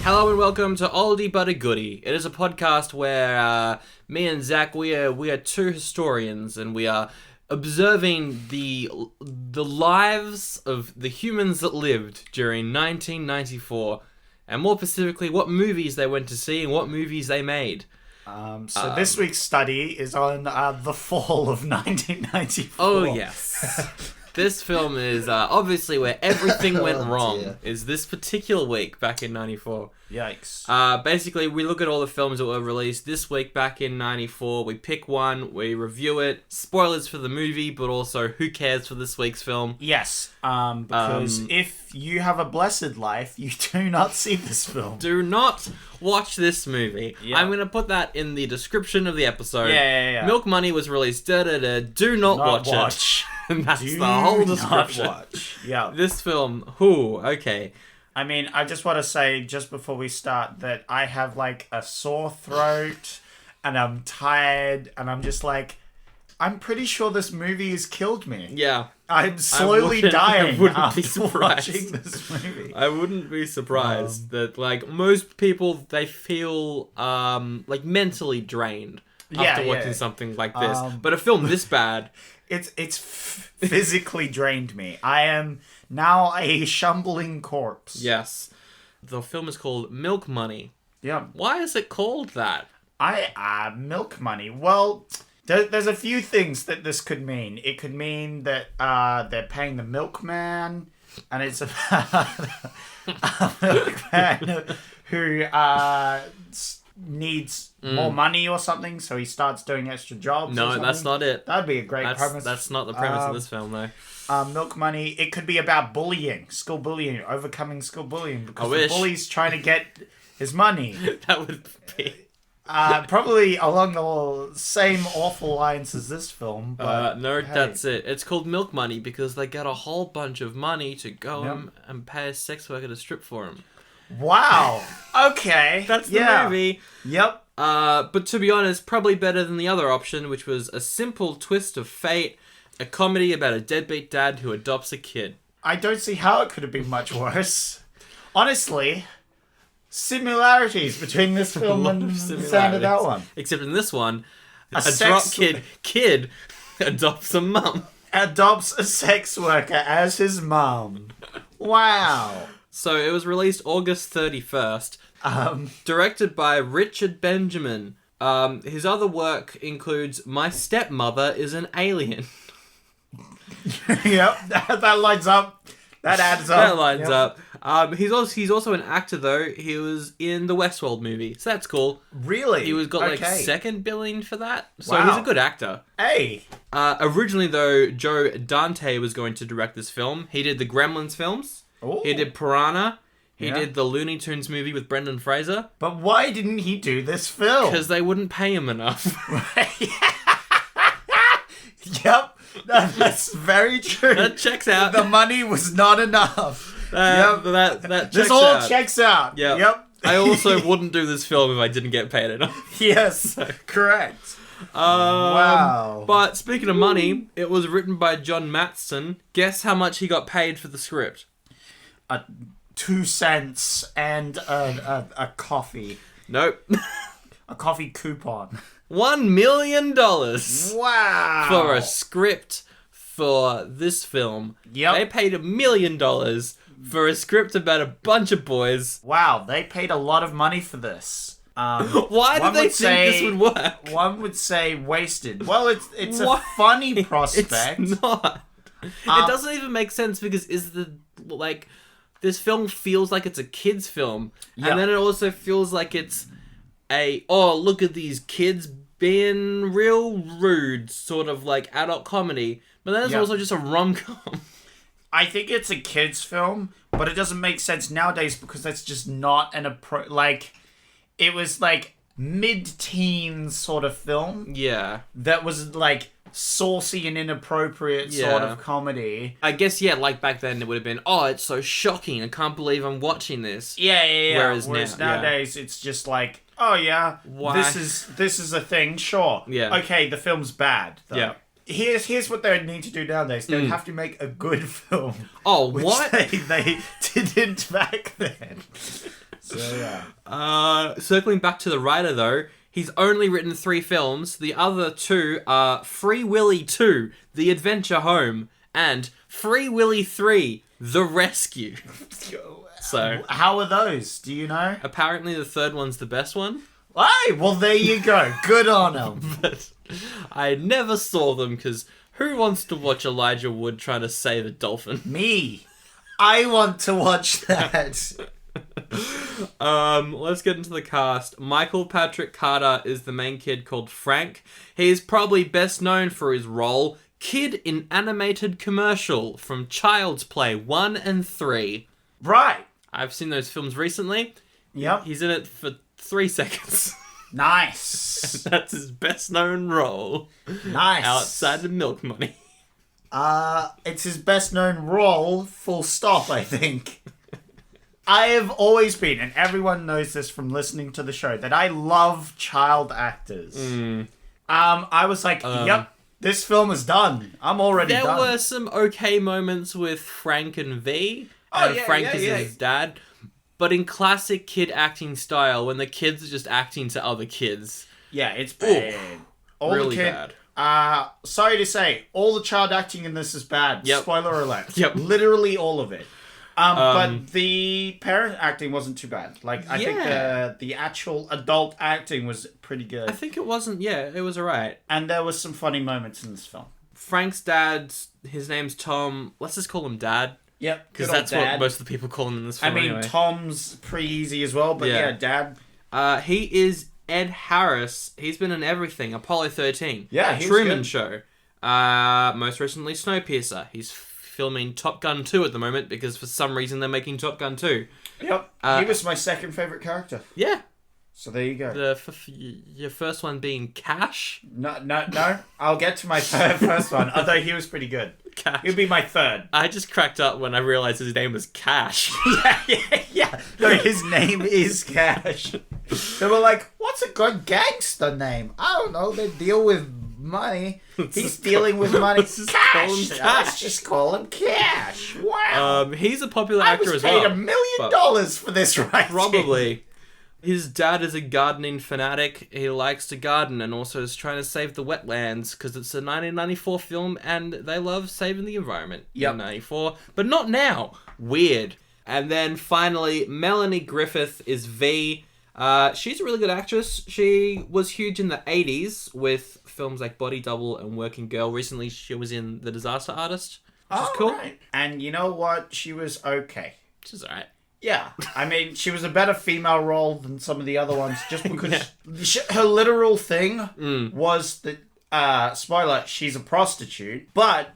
Hello and welcome to Oldie but a Goodie. It is a podcast where me and Zach, we are two historians, and we are observing the lives of the humans that lived during 1994, and more specifically, what movies they went to see and what movies they made. So this week's study is on the fall of 1994. Oh yes. This film is obviously where everything went wrong. Dear. Is this particular week back in 94. Yikes. Basically, we look at all the films that were released this week back in 94. We pick one, we review it. Spoilers for the movie, but also who cares for this week's film. Yes, because if you have a blessed life, you do not see this film. Do not watch this movie. Yep. I'm going to put that in the description of the episode. Yeah. Milk Money was released. Do not watch it. And that's the whole description. Watch. Yeah. This film, okay. I mean, I just want to say, just before we start, that I have, like, a sore throat, and I'm tired, and I'm just like, I'm pretty sure this movie has killed me. Yeah. I'm slowly dying after surprised. watching this movie. I wouldn't be surprised that, like, most people, they feel, like, mentally drained after watching something like this. But a film this bad... It's physically drained me. I am now a shumbling corpse. Yes. The film is called Milk Money. Yeah. Why is it called that? Milk Money. Well, there's a few things that this could mean. It could mean that they're paying the milkman, and it's about a milkman who needs more money or something, so he starts doing extra jobs. No, that's not it. That'd be a great premise. That's not the premise of this film, though. Milk Money. It could be about bullying, school bullying, overcoming school bullying, because the bully's trying to get his money. That would be... Probably along the same awful lines as this film. But no, hey. That's it. It's called Milk Money because they get a whole bunch of money to go and pay a sex worker to strip for him. Wow. Okay. That's the movie. Yep. But to be honest, probably better than the other option, which was A Simple Twist of Fate, a comedy about a deadbeat dad who adopts a kid. I don't see how it could have been much worse. Honestly, similarities between this film and the sound of that one. Except in this one, a sex kid adopts a mum. Adopts a sex worker as his mum. Wow. So it was released August 31st. Directed by Richard Benjamin. His other work includes My Stepmother is an Alien. Yep, that lines up. That adds up. That lines up. He's also an actor though. He was in the Westworld movie, so that's cool. Really? He got second billing for that, so wow. He's a good actor. Hey. Originally though, Joe Dante was going to direct this film. He did the Gremlins films. Ooh. He did Piranha. He did the Looney Tunes movie with Brendan Fraser. But why didn't he do this film? Because they wouldn't pay him enough. Yep, that's very true. That checks out. The money was not enough. That checks this all out. checks out. Yep. I also wouldn't do this film if I didn't get paid enough. Yes, correct. Wow. But speaking of money, it was written by John Mattson. Guess how much he got paid for the script? 2 cents and a coffee. Nope. A coffee coupon. $1 million. Wow. For a script for this film. Yep. They paid $1 million for a script about a bunch of boys. Wow, they paid a lot of money for this. Why did they think this would work? One would say wasted. Well, it's a funny prospect. It's not. It doesn't even make sense because this film feels like it's a kid's film. Yep. And then it also feels like it's look at these kids being real rude, sort of like adult comedy. But then it's also just a rom-com. I think it's a kid's film, but it doesn't make sense nowadays because that's just not it was like mid-teen sort of film. Yeah. That was like saucy and inappropriate sort of comedy. I guess, like back then it would have been, it's so shocking. I can't believe I'm watching this. Yeah. Whereas nowadays it's just like, why? This is a thing, sure. Yeah. Okay, the film's bad, though. Yeah. Here's what they need to do nowadays. They would have to make a good film. Oh, what? They did didn't back then. So, yeah. Circling back to the writer, though, he's only written 3 films. The other 2 are Free Willy 2, The Adventure Home, and Free Willy 3, The Rescue. So, how are those? Do you know? Apparently the third one's the best one. Hey, well, there you go. Good on him. But I never saw them, because who wants to watch Elijah Wood trying to save a dolphin? Me. I want to watch that. Let's get into the cast. Michael Patrick Carter is the main kid called Frank. He is probably best known for his role, Kid in Animated Commercial, from Child's Play 1 and 3. Right. I've seen those films recently. Yep. He's in it for 3 seconds. Nice. That's his best known role. Nice. Outside of Milk Money. It's his best known role, full stop, I think. I have always been, and everyone knows this from listening to the show, that I love child actors. I was like, yep, this film is done. I'm already done. There were some okay moments with Frank and V. And Frank is his dad. But in classic kid acting style, when the kids are just acting to other kids. Yeah, it's bad. Really bad. Sorry to say, all the child acting in this is bad. Yep. Spoiler alert. Yep. Literally all of it. But the parent acting wasn't too bad. Like, I think the actual adult acting was pretty good. I think it wasn't, it was alright. And there was some funny moments in this film. Frank's dad, his name's Tom. Let's just call him Dad. Yep. Because that's what most of the people call him in this film anyway. Tom's pretty easy as well, but Dad. He is Ed Harris. He's been in everything. Apollo 13. Yeah, he was Truman good. Show. Most recently, Snowpiercer. He's filming Top Gun 2 at the moment because for some reason they're making Top Gun 2. Yep. He was my second favourite character. Yeah. So there you go. Your first one being Cash? No. I'll get to my first one, although he was pretty good. Cash. He'd be my third. I just cracked up when I realised his name was Cash. Yeah. No, his name is Cash. They were like, what's a good gangster name? I don't know. They deal with money. He's dealing with money. Cash. Let's just call him Cash. Wow. He's a popular actor as well. I was paid $1 million for this writing. Probably. His dad is a gardening fanatic. He likes to garden and also is trying to save the wetlands because it's a 1994 film and they love saving the environment in 94. But not now. Weird. And then finally, Melanie Griffith is V. She's a really good actress. She was huge in the 80s with films like Body Double and Working Girl. Recently, she was in The Disaster Artist, which is cool. Right. And you know what? She was okay. She's alright. Yeah, I mean, she was a better female role than some of the other ones, just because her literal thing was that, spoiler, she's a prostitute, but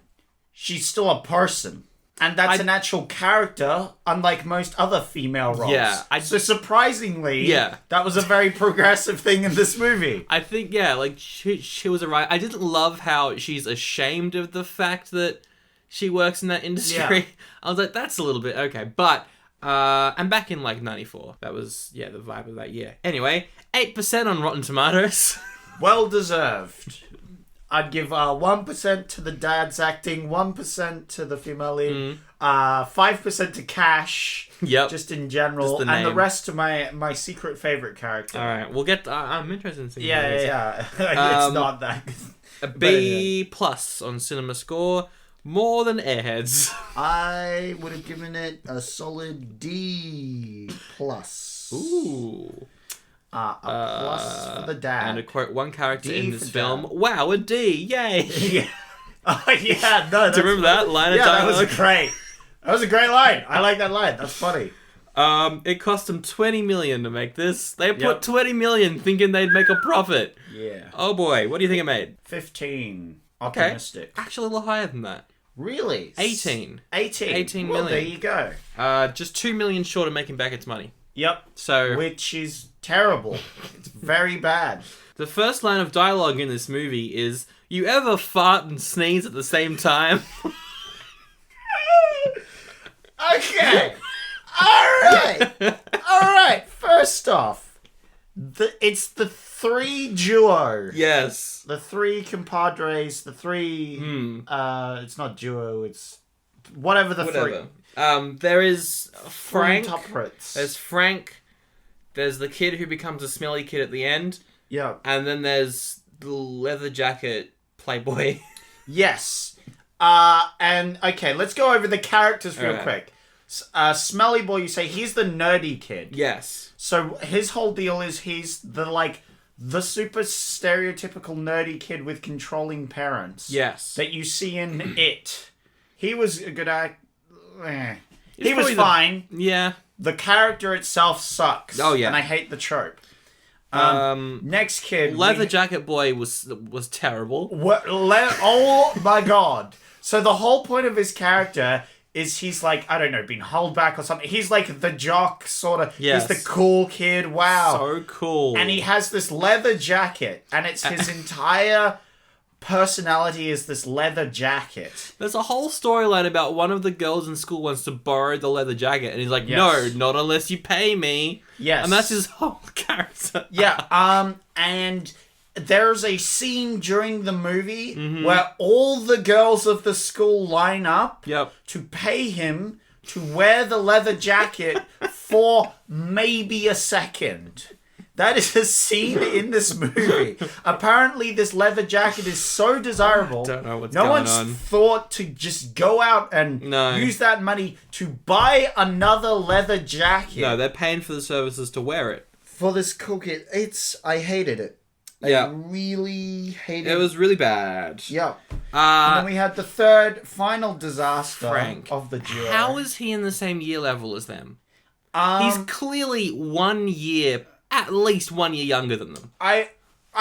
she's still a person. And that's an actual character, unlike most other female roles. Yeah. So surprisingly, that was a very progressive thing in this movie. I think, she was alright. I didn't love how she's ashamed of the fact that she works in that industry. Yeah. I was like, that's a little bit okay, but... and back in 94. That was, the vibe of that year. Anyway, 8% on Rotten Tomatoes. Well deserved. I'd give 1% to the dad's acting, 1% to the female lead, 5% to Cash, just in general, just and the rest to my secret favourite character. Alright, we'll get... I'm interested in seeing it's not that good. A B+ on Cinema Score. More than Airheads. I would have given it a solid D+. Ooh. A plus for the dad. And to quote one character D in this film, dad. wow, a D, yay. Yeah. Oh, yeah, no. Do you remember that line of dialogue? That was great. That was a great line. I like that line. That's funny. It cost them $20 million to make this. They put $20 million thinking they'd make a profit. Yeah. Oh boy, what do you think it made? 15. Optimistic. Okay. Actually a little higher than that. Really? 18. 18 million. There you go. Just $2 million short of making back its money. Yep. So, which is terrible. It's very bad. The first line of dialogue in this movie is, "You ever fart and sneeze at the same time?" Okay. All right. First off, it's the three duo. Yes. The three compadres. The three. It's not duo. It's whatever the three. There is Frank. Interprets. There's Frank. There's the kid who becomes a smelly kid at the end. Yeah. And then there's the leather jacket playboy. Yes. And okay, let's go over the characters real quick. Smelly boy, you say he's the nerdy kid. Yes. So his whole deal is he's the super stereotypical nerdy kid with controlling parents. Yes. That you see in It. He was a good actor. He was probably fine. Yeah. The character itself sucks. Oh, yeah. And I hate the trope. Next kid. Leather jacket boy was terrible. Oh my god. So the whole point of his character is he's like, I don't know, being held back or something. He's like the jock, sort of. Yes. He's the cool kid. Wow. So cool. And he has this leather jacket, and it's his entire personality is this leather jacket. There's a whole storyline about one of the girls in school wants to borrow the leather jacket, and he's like, Yes. no, not unless you pay me. Yes. And that's his whole character. Yeah, and there's a scene during the movie where all the girls of the school line up to pay him to wear the leather jacket for maybe a second. That is a scene in this movie. Apparently, this leather jacket is so desirable. Don't know what's no going one's on. thought to just go out and use that money to buy another leather jacket. No, they're paying for the services to wear it. For this cool kid, I hated it. I really hated it. It was really bad. Yeah. And then we had the third, final disaster Frank. of the duo. How is he in the same year level as them? He's clearly at least 1 year younger than them. I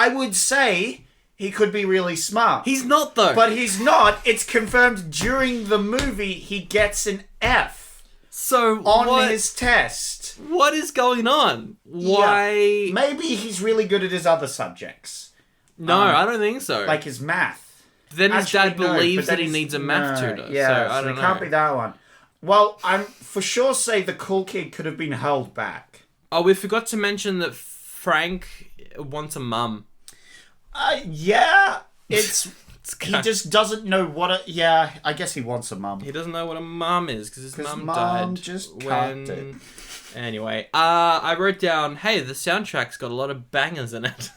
would say he could be really smart. He's not, though. But he's not. It's confirmed during the movie he gets an F so on his test. What is going on? Why? Yeah. Maybe he's really good at his other subjects. No, I don't think so. Like his math. Then his Actually, dad believes but that he needs a math tutor. Yeah, so I don't it know. can't be that one. Well, I'm for sure say the cool kid could have been held back. Oh, we forgot to mention that Frank wants a mum. Yeah, it's he just doesn't know what yeah, I guess he wants a mum. He doesn't know what a mum is because his mum mum died just when... cucked it. Anyway, I wrote down, hey, the soundtrack's got a lot of bangers in it.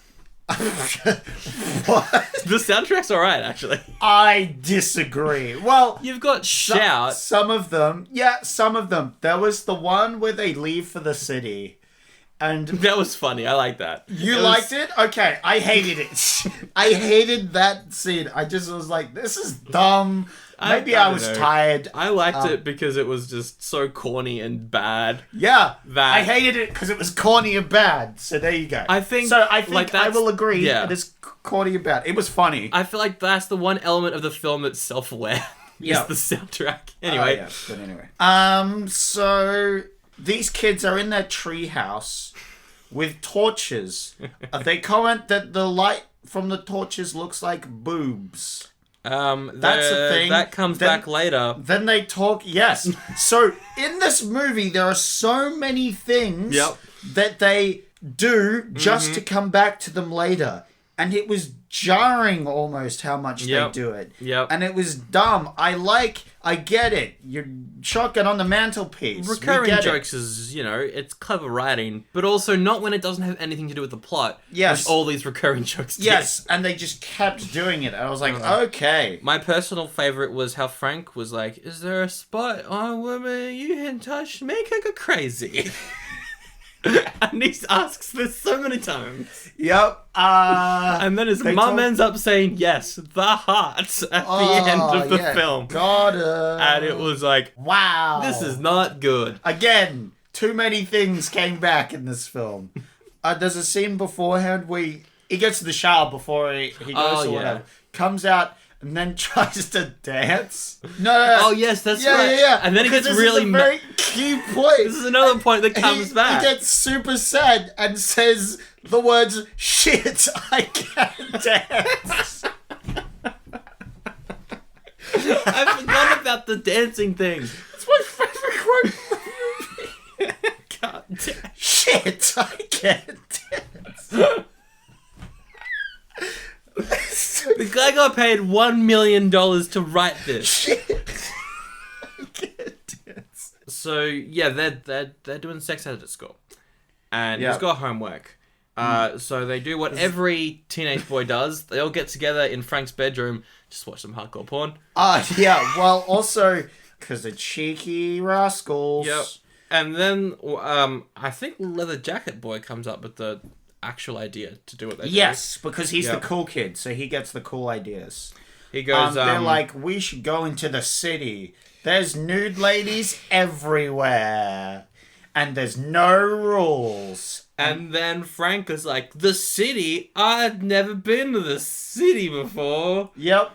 What? The soundtrack's alright, actually. I disagree. Well, You've got Shout. Some of them. Yeah, some of them. There was the one where they leave for the city. And That was funny. I like that. you liked it? Okay, I hated it. I hated that scene. I just was like, this is dumb. Maybe I was tired. I liked it because it was just so corny and bad. Yeah, That- I hated it because it was corny and bad. So there you go. I think I that's- will agree. yeah. It is corny and bad. It was funny. I feel like that's the one element of the film that's self-aware. Yeah. Is the soundtrack. Anyway. Yeah, but anyway. So these kids are in their treehouse with torches. They comment that the light from the torches looks like boobs. That's a thing. That comes back later. Then they talk. Yes. So in this movie, there are so many things that they do just to come back to them later, and it was jarring almost how much they do it. Yep. And it was dumb. I get it. You're shotgun on the mantelpiece. Recurring jokes is, it's clever writing, but also not when it doesn't have anything to do with the plot. Yes. Which all these recurring jokes do. Yes, and they just kept doing it. I was like, okay. My personal favorite was how Frank was like, is there a spot on woman you can touch? Make her go crazy. And he asks this so many times. Yep. And then his mum ends up saying, yes, the heart at the end of the film. Got it. And it was like, wow. this is not good. Again, too many things came back in this film. There's a scene beforehand where he gets to the shower before he goes or whatever. Comes out and then tries to dance. No. Oh, yes, that's right. Yeah. And then he gets this really is a very key point. This is another point that comes back. He gets super sad and says the words, shit, I can't dance. I forgot about the dancing thing. It's my favorite quote. God damn. Shit, I can't dance. The guy got paid $1 million to write this. Shit. I can't dance. So yeah, they're doing sex ed at school, and Yeah. he's got homework. So they do what every teenage boy does. They all get together in Frank's bedroom, just watch some hardcore porn. Yeah. Well, also because the cheeky rascals. Yep. And then I think Leather Jacket Boy comes up with the actual idea to do what they do. Yes, because he's Yep. the cool kid, so he gets the cool ideas. He goes. They're like, we should go into the city. There's nude ladies everywhere, and there's no rules. And then Frank is like, the city? I've never been to the city before. Yep.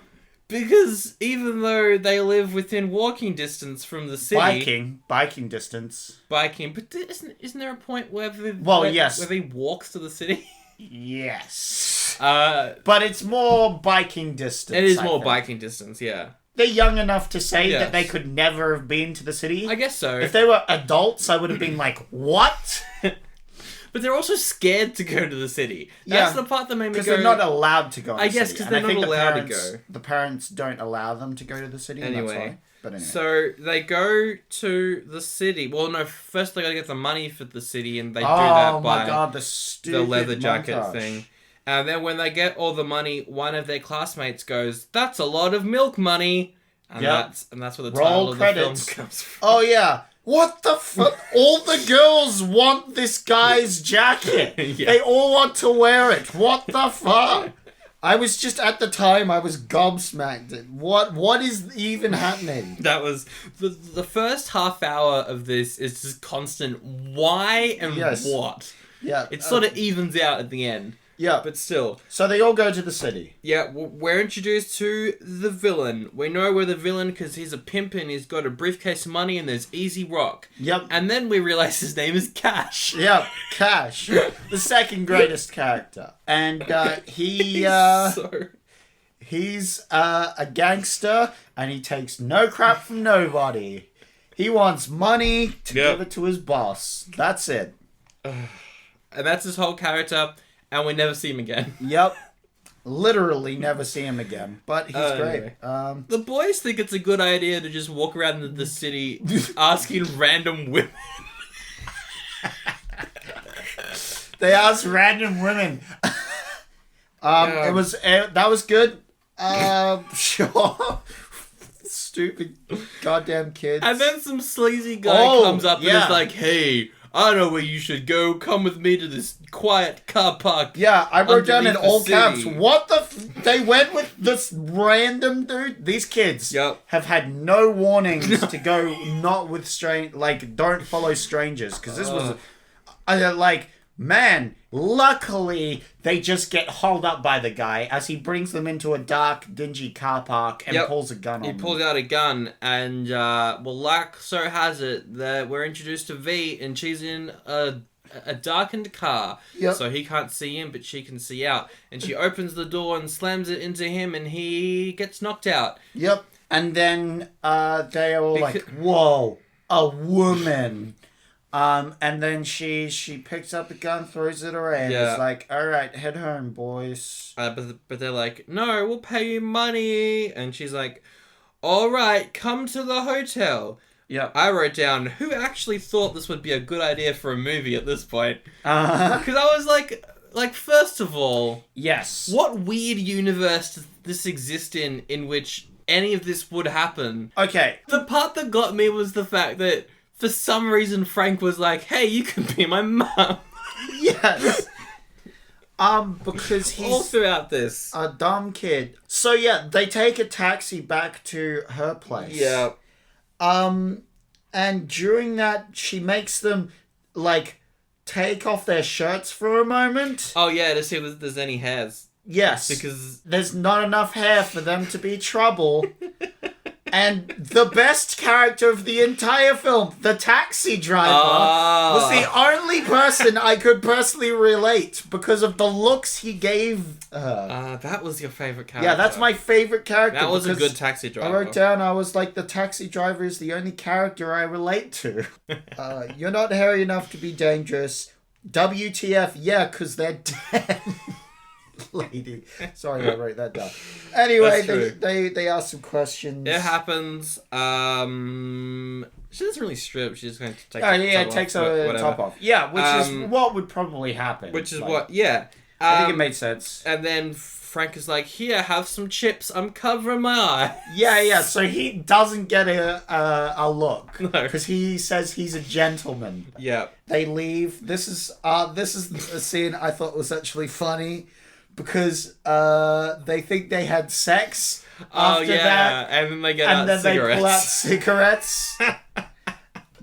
Because even though they live within walking distance from the city... Biking distance. Biking. But isn't there a point where Yes. where he walks to the city? Yes. But it's more biking distance. it is I more think. biking distance, yeah. They're young enough to say Yes. that they could never have been to the city. I guess so. If they were adults, I would have been like, what? But they're also scared to go to the city. That's Yeah. the part that made me go... Because they're not allowed to go. I guess because they're not allowed to go. The parents don't allow them to go to the city. And that's Anyway. why. But anyway. So they go to the city. Well, no, first they gotta get the money for the city, and they do that by my god, the the stupid leather jacket montage. thing. And then when they get all the money, one of their classmates goes, "That's a lot of milk money," and Yep. that's where the Roll title of credits. the film comes from. Oh yeah. What the fuck? All the girls want this guy's jacket. Yeah. They all want to wear it. What the fuck? I was just at the time I was gobsmacked. What is even happening? That was the first half hour of this is just constant why and Yes. what. Yeah. It sort of evens out at the end, yeah. but still. So they all go to the city. Yeah, we're introduced to the villain. We know we're the villain because he's a pimp and he's got a briefcase of money and there's Easy Rock. Yep. And then we realize his name is Cash. Yeah, Cash, the second greatest character, and he's a gangster, and he takes no crap from nobody. He wants money to Yep. give it to his boss. That's it. And that's his whole character, and we never see him again. Yep. Literally never see him again, but he's great. Anyway. The boys think it's a good idea to just walk around the city asking random women. They asked random women. Yeah. That was good. Sure. Stupid goddamn kids. And then some sleazy guy comes up and yeah. is like, "Hey, I know where you should go. Come with me to this quiet car park." Yeah, I wrote down in underneath the all caps, city. what the they went with this random dude? These kids Yep. have had no warnings to go not with don't follow strangers, because this was, man, luckily they just get hauled up by the guy as he brings them into a dark, dingy car park and Yep. pulls a gun on He them. pulls out a gun, and luck so has it that we're introduced to V, and she's in a darkened car, Yep. so he can't see in, but she can see out. And she opens the door and slams it into him, and he gets knocked out. Yep. And then they are all like, whoa, a woman. And then she picks up the gun, throws it away, and Yeah. is like, all right, head home, boys. But they're like, "No, we'll pay you money," and she's like, "All right, come to the hotel." Yep. I wrote down, who actually thought this would be a good idea for a movie at this point? Uh-huh. Because I was like, first of all, Yes. what weird universe does this exist in which any of this would happen? Okay. The part that got me was the fact that for some reason Frank was like, "Hey, you can be my mum." Yes. Because All he's throughout this. a dumb kid. So yeah, they take a taxi back to her place. Yeah. And during that, she makes them, take off their shirts for a moment. Oh yeah, to see if there's any hairs. Yes. Because there's not enough hair for them to be trouble. And the best character of the entire film, the taxi driver, was the only person I could personally relate because of the looks he gave her. that was your favorite character. Yeah, that's my favorite character. That was a because good taxi driver. I wrote down, I was like, the taxi driver is the only character I relate to. You're not hairy enough to be dangerous. WTF, yeah, because they're dead. Lady. Sorry, I wrote that down. Anyway, That's true. they ask some questions. It happens. She doesn't really strip. She just kind of takes. Oh yeah, takes her top off. Yeah, which is what would probably happen. Which is Yeah. I think it made sense. And then Frank is like, "Here, have some chips. I'm covering my eye." Yeah. So he doesn't get a look No. because he says he's a gentleman. Yeah. They leave. This is a scene I thought was actually funny because they think they had sex. After that, and then they get and out then cigarettes. they pull out cigarettes,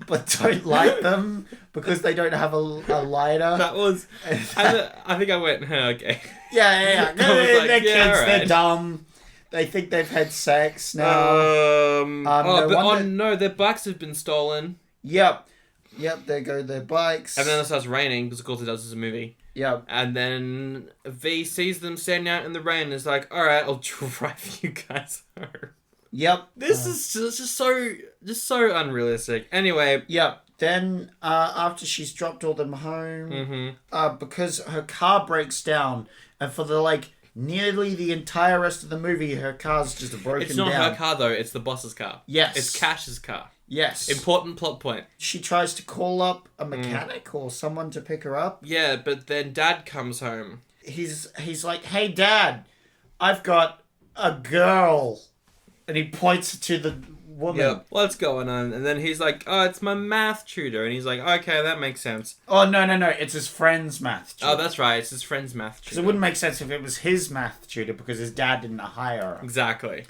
but don't light them because they don't have a lighter. That was. I think I went, okay. Yeah. I was like, They're kids. right. They're dumb. They think they've had sex now. No, their bikes have been stolen. Yep. There go their bikes. And then it starts raining because of course it does. It's a movie. Yep. And then V sees them standing out in the rain and is like, "All right, I'll drive you guys home." Yep. This is just so unrealistic. Anyway. Yep. Then after she's dropped all them home, because her car breaks down, and for nearly the entire rest of the movie, her car's just broken down. It's not her car though. It's the boss's car. Yes. It's Cash's car. Yes. Important plot point. She tries to call up a mechanic or someone to pick her up. Yeah, but then Dad comes home. He's like, "Hey, Dad, I've got a girl," and he points to the woman. Yeah, what's going on? And then he's like, "Oh, it's my math tutor," and he's like, "Okay, that makes sense." Oh no, it's his friend's math tutor. Oh, that's right, it's his friend's math tutor. Because it wouldn't make sense if it was his math tutor because his dad didn't hire her. Exactly.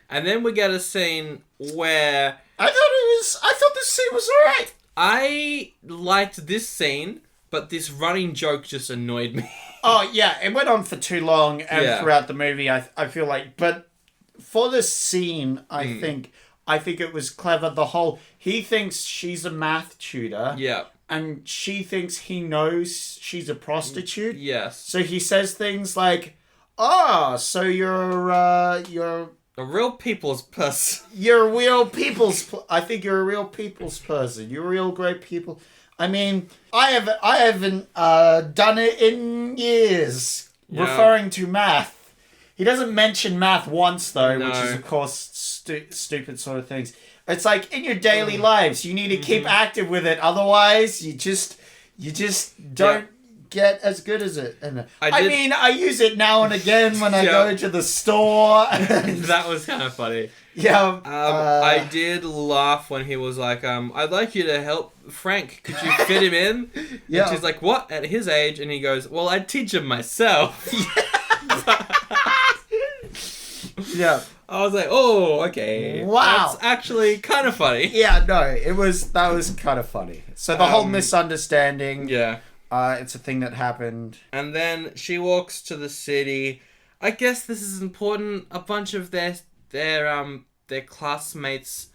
And then we get a scene where I thought this scene was alright. I liked this scene, but this running joke just annoyed me. Oh yeah, it went on for too long, and throughout the movie, I feel like, but for this scene, I think it was clever. He thinks she's a math tutor. Yeah. And she thinks he knows she's a prostitute. Yes. So he says things like, "Oh, so you're a real people's person." You're a real people's. I think you're a real people's person. You're real great people. I mean, I haven't done it in years. Yeah. Referring to math, he doesn't mention math once though, No. which is of course stupid sort of things. It's like in your daily lives, you need to keep active with it. Otherwise, you just don't get as good as it. And I use it now and again when I go to the store. That was kind of funny. Yeah. I did laugh when he was like, "I'd like you to help Frank. Could you fit him in?" Yeah. And she's like, "What? At his age?" And he goes, "Well, I'd teach him myself." Yeah. I was like, "Oh, okay. Wow. That's actually kind of funny." Yeah, no, that was kind of funny. So the whole misunderstanding, Yeah. it's a thing that happened. And then she walks to the city. I guess this is important. A bunch of their classmates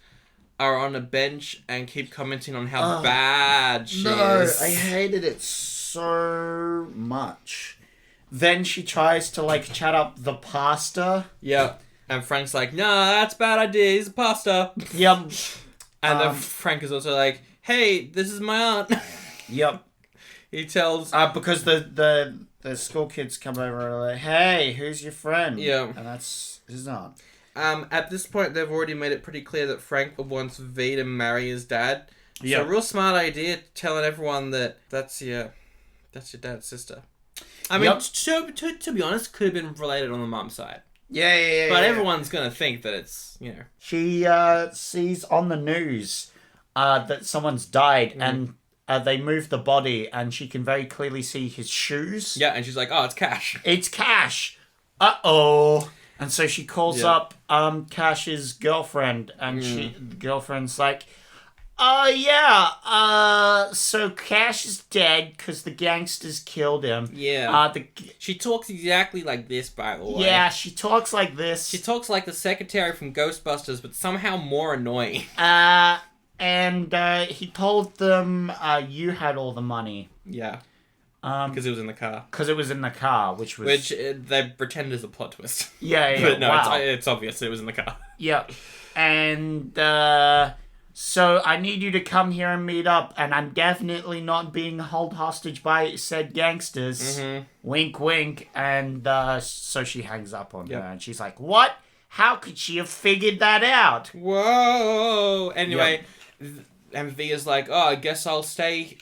are on a bench and keep commenting on how bad she is. I hated it so much. Then she tries to chat up the pastor. Yeah. And Frank's like, "No, that's a bad idea. He's a pastor." Yep. And then Frank is also like, "Hey, this is my aunt." Yep. He tells... because the school kids come over and are like, "Hey, who's your friend?" Yeah. And that's his aunt. At this point, they've already made it pretty clear that Frank wants V to marry his dad. Yeah. So, real smart idea telling everyone that that's your dad's sister. I mean, to be honest, could have been related on the mum's side. Yeah. But everyone's going to think that it's, She sees on the news that someone's died and they moved the body and she can very clearly see his shoes. Yeah, and she's like, "Oh, it's Cash." It's Cash. Uh-oh. And so she calls up Cash's girlfriend and the girlfriend's like, so Cash is dead because the gangsters killed him. Yeah. She talks exactly like this, by the way. Yeah, she talks like this. She talks like the secretary from Ghostbusters, but somehow more annoying. And he told them you had all the money. Yeah. Because it was in the car. Because it was in the car, which they pretend is a plot twist. Yeah. But no, wow. it's obvious it was in the car. Yeah. And so I need you to come here and meet up, and I'm definitely not being held hostage by said gangsters. Mm-hmm. Wink, wink. And so she hangs up on her, and she's like, "What? How could she have figured that out?" Whoa! Anyway, And Via's like, oh, I guess I'll stay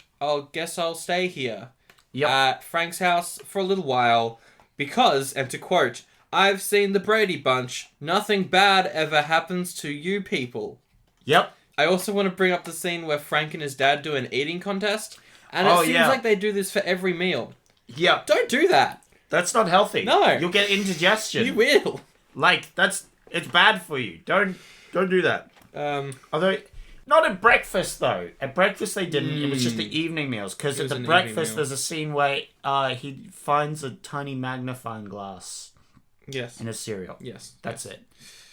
here. Yep. At Frank's house for a little while. Because, and to quote, I've seen the Brady Bunch. Nothing bad ever happens to you people. Yep. I also want to bring up the scene where Frank and his dad do an eating contest. And it seems like they do this for every meal. Yep. Don't do that. That's not healthy. No. You'll get indigestion. You will. Like, it's bad for you. Don't do that. Although, not at breakfast, though. At breakfast, they didn't. It was just the evening meals. Because at the breakfast, there's a scene where he finds a tiny magnifying glass. Yes. In a cereal. Yes. That's it.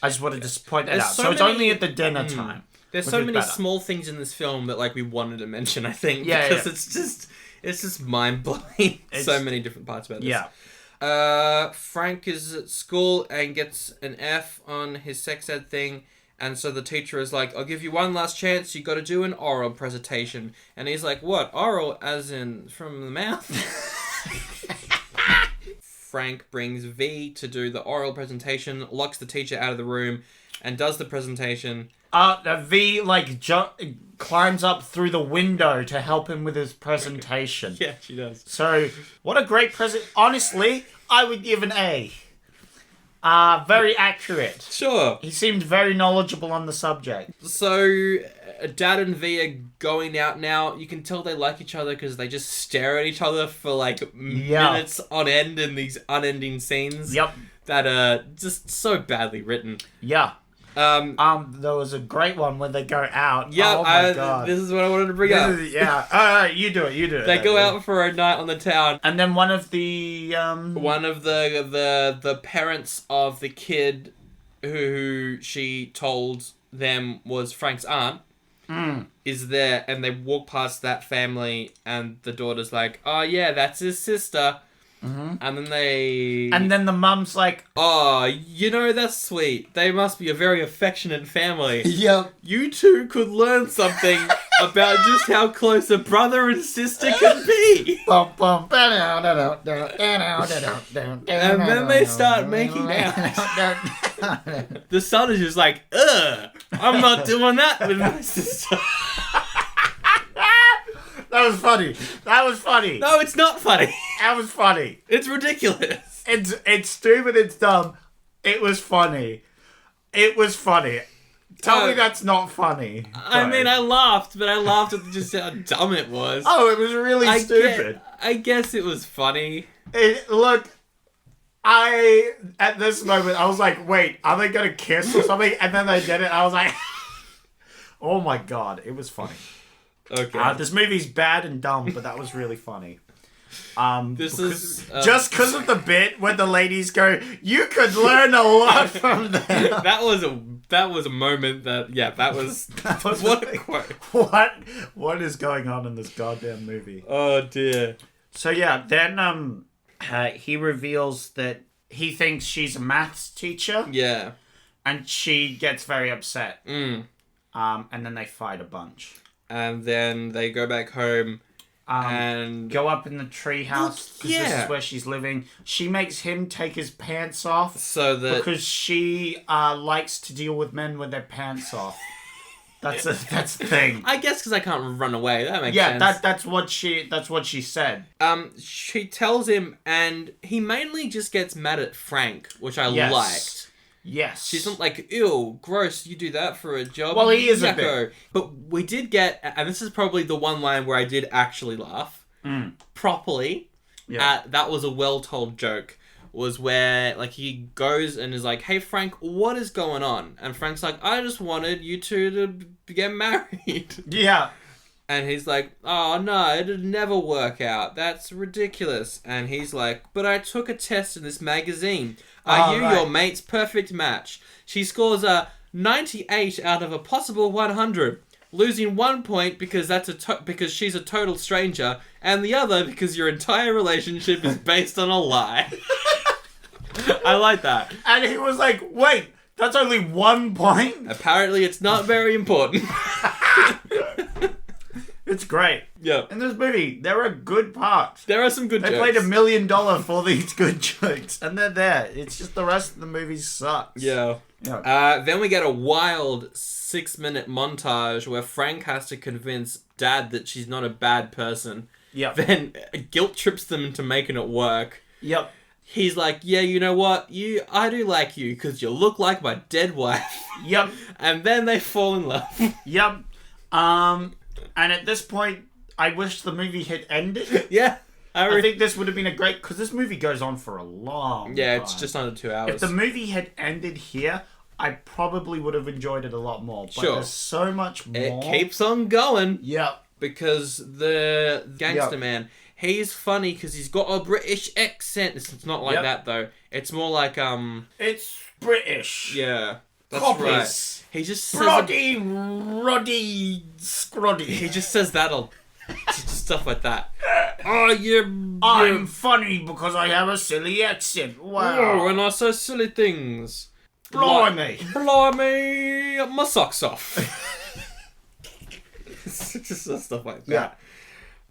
I just wanted to point that out. So it's only at the dinner time. There's so many small things in this film that, like, we wanted to mention, I think. Yeah, because it's just mind-blowing. So many different parts about this. Yeah. Frank is at school and gets an F on his sex ed thing. And so the teacher is like, I'll give you one last chance. You got to do an oral presentation. And he's like, what? Oral as in from the mouth? Frank brings V to do the oral presentation, locks the teacher out of the room, and does the presentation. V, climbs up through the window to help him with his presentation. Yeah, she does. So, what a great present. Honestly, I would give an A. Very accurate. Sure. He seemed very knowledgeable on the subject. So, Dad and V are going out now. You can tell they like each other because they just stare at each other for, minutes on end in these unending scenes. Yep. That are just so badly written. Yeah. There was a great one when they go out. Yeah, oh my God. This is what I wanted to bring up. You do it. They go out for a night on the town, and then one of the parents of the kid who she told them was Frank's aunt is there, and they walk past that family, and the daughter's like, "Oh yeah, that's his sister." Mm-hmm. And then the mum's like, oh, that's sweet. They must be a very affectionate family. Yep. You two could learn something about just how close a brother and sister can be. And then they start making out. The son is just like, ugh, I'm not doing that with my sister. That was funny. No, it's not funny. That was funny. It's ridiculous. It's stupid, it's dumb. It was funny. Tell me that's not funny. I mean, I laughed, but I laughed at just how dumb it was. Oh, it was really stupid. I guess it was funny. At this moment, I was like, wait, are they going to kiss or something? And then they did it, I was like, oh my God, it was funny. Okay. This movie's bad and dumb, but that was really funny. Just because of the bit where the ladies go, you could learn a lot from them. That was a moment that was what a quote. What is going on in this goddamn movie? Oh dear. So then he reveals that he thinks she's a maths teacher. Yeah. And she gets very upset. And then they fight a bunch. And then they go back home and go up in the treehouse because this is where she's living. She makes him take his pants off because she likes to deal with men with their pants off. That's a thing. I guess because I can't run away. That makes sense. Yeah, that's what she said. She tells him, and he mainly just gets mad at Frank, which I liked. Yes. She's not like, ew, gross, you do that for a job. Well, he is a bit. But we did get, and this is probably the one line where I did actually laugh properly. Yeah. That was a well-told joke. Was where, he goes and is like, hey, Frank, what is going on? And Frank's like, I just wanted you two to get married. Yeah. And he's like, oh, no, it'd never work out. That's ridiculous. And he's like, but I took a test in this magazine. Are you your mate's perfect match? She scores a 98 out of a possible 100, losing 1 point because because she's a total stranger, and the other because your entire relationship is based on a lie. I like that. And he was like, wait, that's only 1 point? Apparently it's not very important. It's great. Yeah. In this movie, there are good parts. There are some good They jokes. played $1 million for these good jokes, and they're there. It's just the rest of the movie sucks. Yeah. Then we get a wild 6-minute montage where Frank has to convince Dad that she's not a bad person. Yep. Then guilt trips them into making it work. Yep. He's like, yeah, you know what? I do like you because you look like my dead wife. Yep. And then they fall in love. Yep. And at this point, I wish the movie had ended. Yeah. I think this would have been a great... Because this movie goes on for a long Yeah, time. it's just under 2 hours. If the movie had ended here, I probably would have enjoyed it a lot more. But Sure. there's so much more. It keeps on going. Yep. Because the gangster man, he's funny because he's got a British accent. It's not like that, though. It's more like, It's British. Yeah. That's Copies. right. He just says... Roddy, Scroddy. He just says that just stuff like that. Oh, I'm funny because I have a silly accent. Wow. Oh, and I say silly things. Blimey. Blimey, my socks off. It's just stuff like that. Yeah.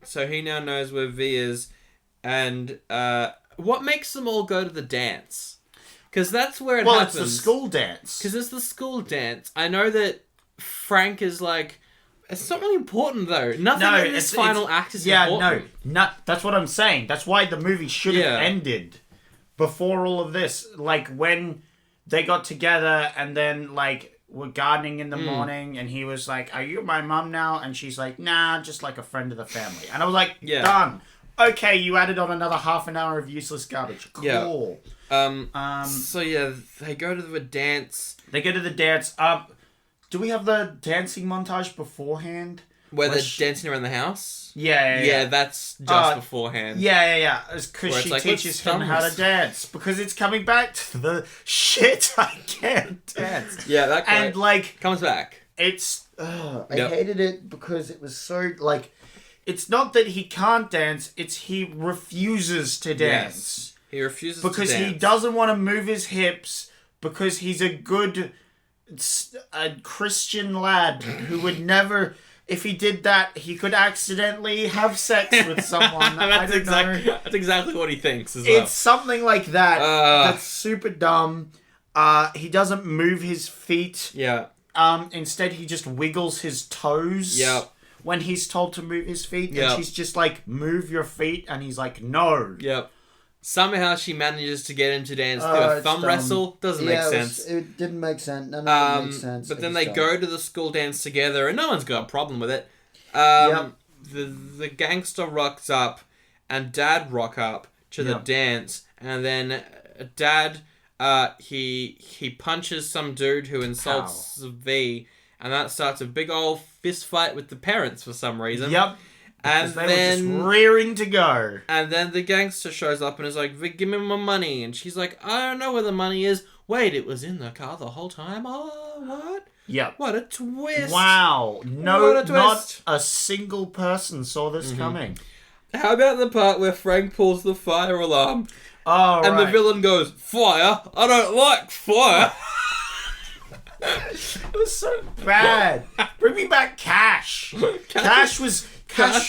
So he now knows where V is, and what makes them all go to the dance? Because that's where it happens. Well, it's the school dance. Because it's the school dance. I know that Frank is like... It's not really important, though. Nothing in this final act is important. No, that's what I'm saying. That's why the movie should have ended before all of this. Like, when they got together and then, like, were gardening in the morning, and he was like, are you my mum now? And she's like, nah, just like a friend of the family. And I was like, done. Okay, you added on another half an hour of useless garbage. Cool. Yeah. So, yeah, they go to the dance. They go to the dance. Do we have the dancing montage beforehand? Where they're dancing around the house? Yeah, that's just beforehand. Yeah. It's because she teaches him how to dance. Because it's coming back to the shit, I can't dance. Yeah, that quite and, like... comes back. It's... I hated it because it was so, like... It's not that he can't dance, it's he refuses to dance. Yes. He refuses to dance. Because he doesn't want to move his hips, because he's a good... a Christian lad who would never... If he did that, he could accidentally have sex with someone. That's exactly what he thinks as well. It's something like that. That's super dumb. He doesn't move his feet. Yeah. Instead, he just wiggles his toes. Yeah. When he's told to move his feet. Yeah. And she's just like, move your feet. And he's like, no. Yep. Somehow she manages to get him to dance through a thumb wrestle. Doesn't make sense. It didn't make sense. None of it makes sense. But then they go to the school dance together, and no one's got a problem with it. The gangster rocks up, and Dad rock up to the dance, and then Dad he punches some dude who insults V, and that starts a big old fist fight with the parents for some reason. Yep. And they then were just rearing to go. And then the gangster shows up and is like, give me my money. And she's like, I don't know where the money is. Wait, it was in the car the whole time? Oh, what? Yep. What a twist. Wow. No, What a twist. not a single person saw this coming. How about the part where Frank pulls the fire alarm? Oh, and the villain goes, fire? I don't like fire. It was so bad. Bring me back Cash. Cash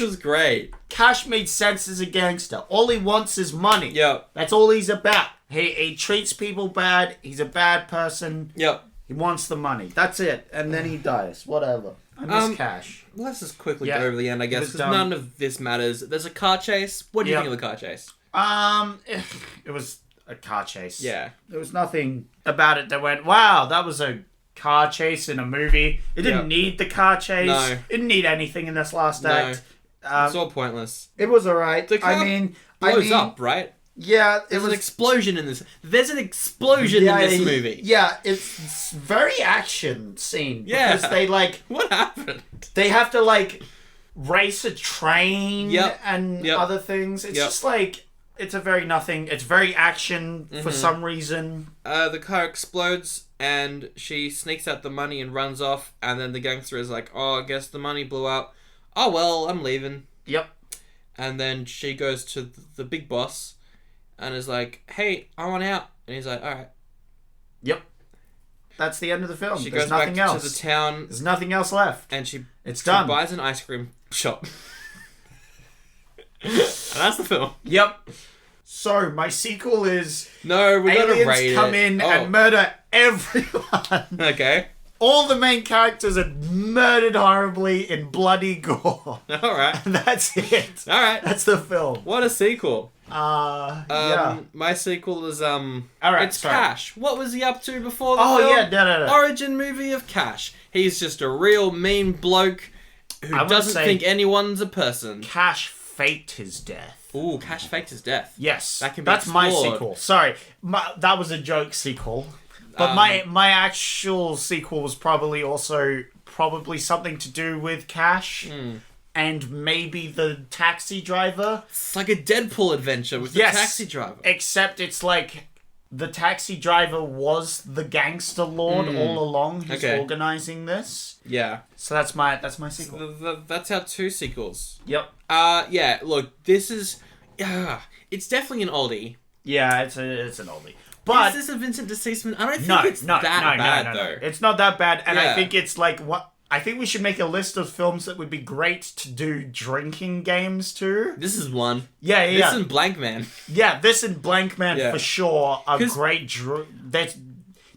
was great. Cash made sense as a gangster. All he wants is money. Yep. That's all he's about. He treats people bad. He's a bad person. Yep. He wants the money. That's it. And then he dies. Whatever. I miss Cash. Let's just quickly go over the end, I guess, because none of this matters. There's a car chase. What do you think of the car chase? It was a car chase. Yeah. There was nothing about it that went, wow, that was a car chase in a movie. It didn't need the car chase. No. It didn't need anything in this last act. It's all pointless. It was alright. The car blows up, right? Yeah, There's an explosion in this. There's an explosion in this movie. Yeah, it's very action scene. Yeah. Because they What happened? They have to race a train and other things. It's just it's a very nothing. It's very action for some reason. The car explodes and she sneaks out the money and runs off. And then the gangster is like, "Oh, I guess the money blew up. Oh well, I'm leaving." Yep. And then she goes to the big boss and is like, "Hey, I want out." And he's like, "All right." Yep. That's the end of the film. She There's goes nothing back else. to the town. There's nothing else left. And she done. buys an ice cream Sure. And that's the film. Yep. So, my sequel is... No, we gotta aliens rate come it. in and murder everyone. Okay. All the main characters are murdered horribly in bloody gore. Alright. And that's it. Alright. That's the film. What a sequel. Yeah. My sequel is, Alright, it's sorry. Cash. What was he up to before the Oh, film? yeah, no. Origin movie of Cash. He's just a real mean bloke who I would doesn't say- think anyone's a person. Cash faked his death. Ooh, Cash faked his death. Yes. That can be That's my explored. sequel. Sorry. That was a joke sequel. But my actual sequel was probably something to do with Cash. And maybe the taxi driver. It's like a Deadpool adventure with the taxi driver. Except it's like the taxi driver was the gangster lord all along who's organizing this. Yeah. So that's my sequel. That's our two sequels. Yep. Yeah, look, this is... it's definitely an oldie. Yeah, it's an oldie. But is this a Vincent D'Ceasement? I don't think it's that bad, though. It's not that bad, and Yeah. I think it's like what... I think we should make a list of films that would be great to do drinking games to. This is one. Yeah. This and Blank Man. Yeah, this and Blank Man for sure are 'Cause- great.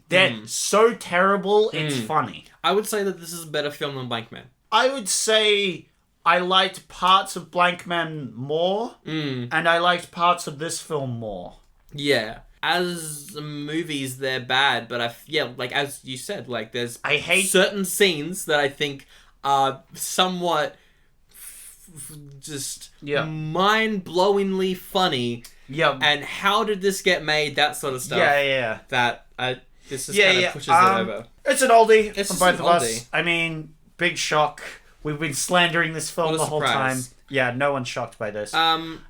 They're so terrible, it's funny. I would say that this is a better film than Blank Man. I would say I liked parts of Blank Man more, and I liked parts of this film more. Yeah. As movies, they're bad, but like as you said, like there's I hate certain scenes that I think are somewhat just mind-blowingly funny. Yeah. And how did this get made? That sort of stuff. Yeah. That this just kind of pushes it over. It's an oldie It's from just both an of oldie. us. I mean, big shock. We've been slandering this film What a the whole time. surprise. Yeah, no one's shocked by this.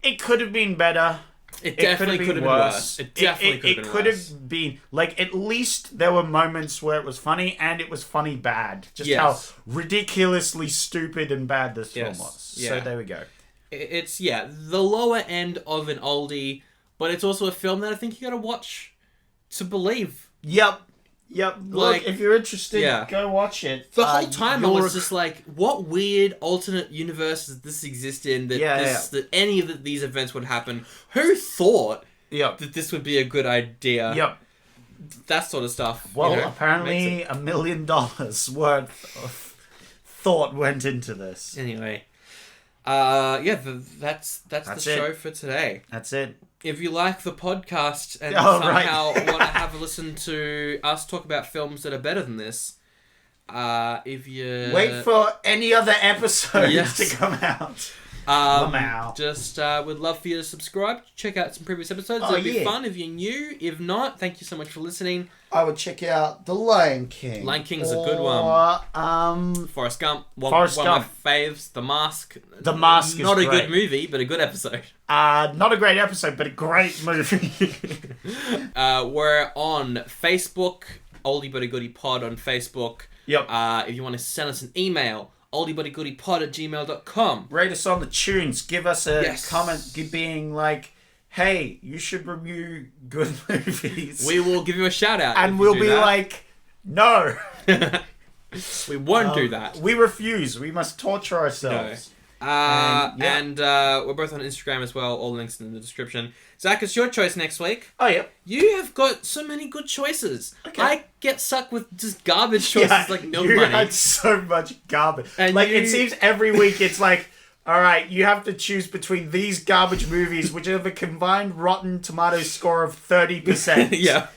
It Could have been better. definitely could have been worse. It definitely could have been could worse. have been like at least there were moments where it was funny and it was funny bad. Just Yes. how ridiculously stupid and bad this film Yes. was. Yeah. So there we go. It's the lower end of an oldie, but it's also a film that I think you got to watch to believe. Yep. Like, Look, if you're interested, yeah. go watch it. The whole time I you'll was just like, what weird alternate universe does this exist in that that any of these events would happen? Who thought Yep. that this would be a good idea? Yep. That sort of stuff. Well, you know, apparently $1 million worth of thought went into this. Anyway, that's the show for today. That's it. If you like the podcast and right. want to have a listen to us talk about films that are better than this, if you Wait for any other episodes Yes. to come out. Just would love for you to subscribe, check out some previous episodes. Oh, It'd be yeah. fun if you're new. If not, thank you so much for listening. I would check out The Lion King. Lion King's a good one. Or, Forrest Gump, one Forrest of Gump. my faves. The Mask. The Mask is not a great. good movie, but a good episode. not a great episode, but a great movie. We're on Facebook, Oldie But a Goodie Pod on Facebook. Yep. If you want to send us an email, oldiebuttygoodypod@gmail.com. Rate us on the tunes. Give us a Yes. comment being like, hey, you should review good movies. We will give you a shout out. and if we'll you do be that. like, no. We won't do that. We refuse. We must torture ourselves. And we're both on Instagram as well. All links in the description. Zach, it's your choice next week. Oh, yeah. You have got so many good choices. Okay. I get stuck with just garbage choices like Milk you Money. had so much garbage. And like, you- it seems every week it's like, all right, you have to choose between these garbage movies, which have a combined Rotten Tomatoes score of 30%. Yeah.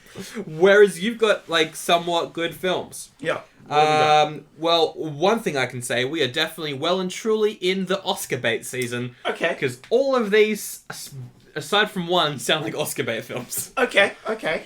Whereas you've got like somewhat good films. Yeah. Well, one thing I can say, we are definitely well and truly in the Oscar bait season. Okay. Because all of these, aside from one, sound like Oscar bait films. Okay.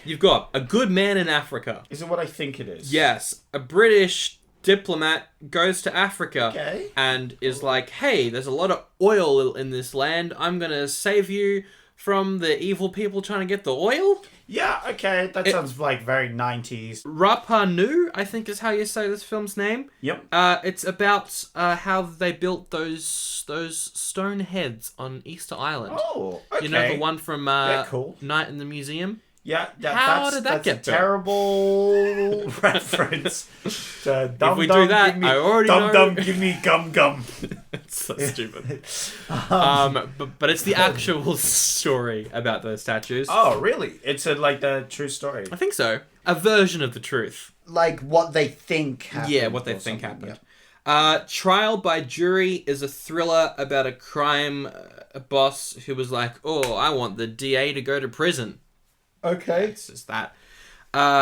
You've got A Good Man in Africa. Is it what I think it is? Yes, a British diplomat goes to Africa Okay. and is like, hey, there's a lot of oil in this land. I'm going to save you from the evil people trying to get the oil. Yeah, okay. That sounds like very 90s. Rapa Nui, I think is how you say this film's name. Yep. It's about how they built those stone heads on Easter Island. Oh, okay. You know the one from They're cool. Night in the Museum? Yeah, How did that get a built? terrible reference. If we do that, I already know. Dum, give me gum. It's so stupid. But it's the actual story about those statues. Oh, really? It's like the true story. I think so. A version of the truth. Like what they think happened. Yeah, what they think happened. Trial by Jury is a thriller about a crime boss who was like, oh, I want the DA to go to prison. Okay. It's just that.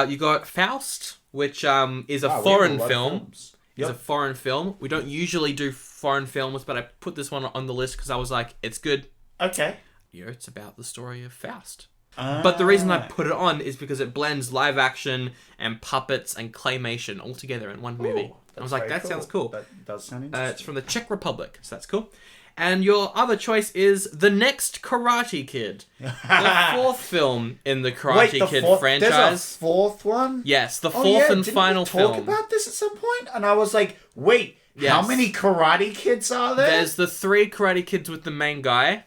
You got Faust, which is a foreign film. It's a foreign film. We don't usually do foreign films, but I put this one on the list because I was like, it's good. Okay. You know, it's about the story of Faust. But the reason I put it on is because it blends live action and puppets and claymation all together in one movie. I was like, that sounds cool. That does sound interesting. It's from the Czech Republic, so that's cool. And your other choice is The Next Karate Kid. The fourth film in the Karate Kid franchise. There's a fourth one? Yes, the fourth and final film. Didn't we talk about this at some point? And I was like, wait, how many Karate Kids are there? There's the 3 Karate Kids with the main guy.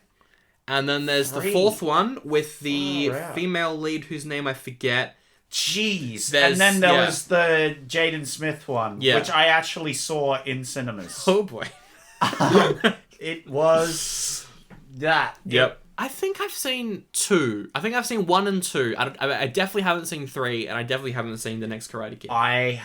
And then there's the fourth one with the female lead whose name I forget. Jeez. And then there was the Jaden Smith one, which I actually saw in cinemas. Oh boy. It was that. Yep. I think I've seen 2. I think I've seen 1 and 2. I definitely haven't seen 3, and I definitely haven't seen The Next Karate Kid. My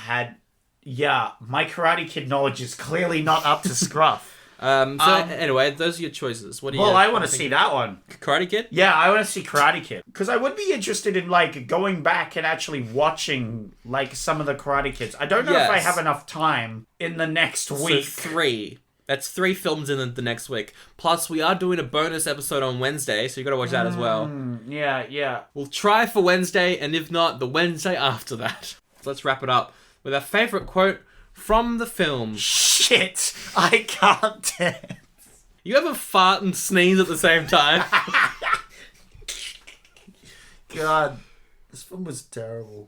Karate Kid knowledge is clearly not up to scruff. Anyway, those are your choices. What do you? Well, I want to see that one. Karate Kid? Yeah, I want to see Karate Kid. Because I would be interested in, like, going back and actually watching, like, some of the Karate Kids. I don't know if I have enough time in the next week. So 3. That's 3 films in the next week. Plus, we are doing a bonus episode on Wednesday, so you got to watch that as well. Yeah. We'll try for Wednesday, and if not, the Wednesday after that. So let's wrap it up with our favourite quote from the film. Shit, I can't dance. You ever fart and sneeze at the same time? God, this film was terrible.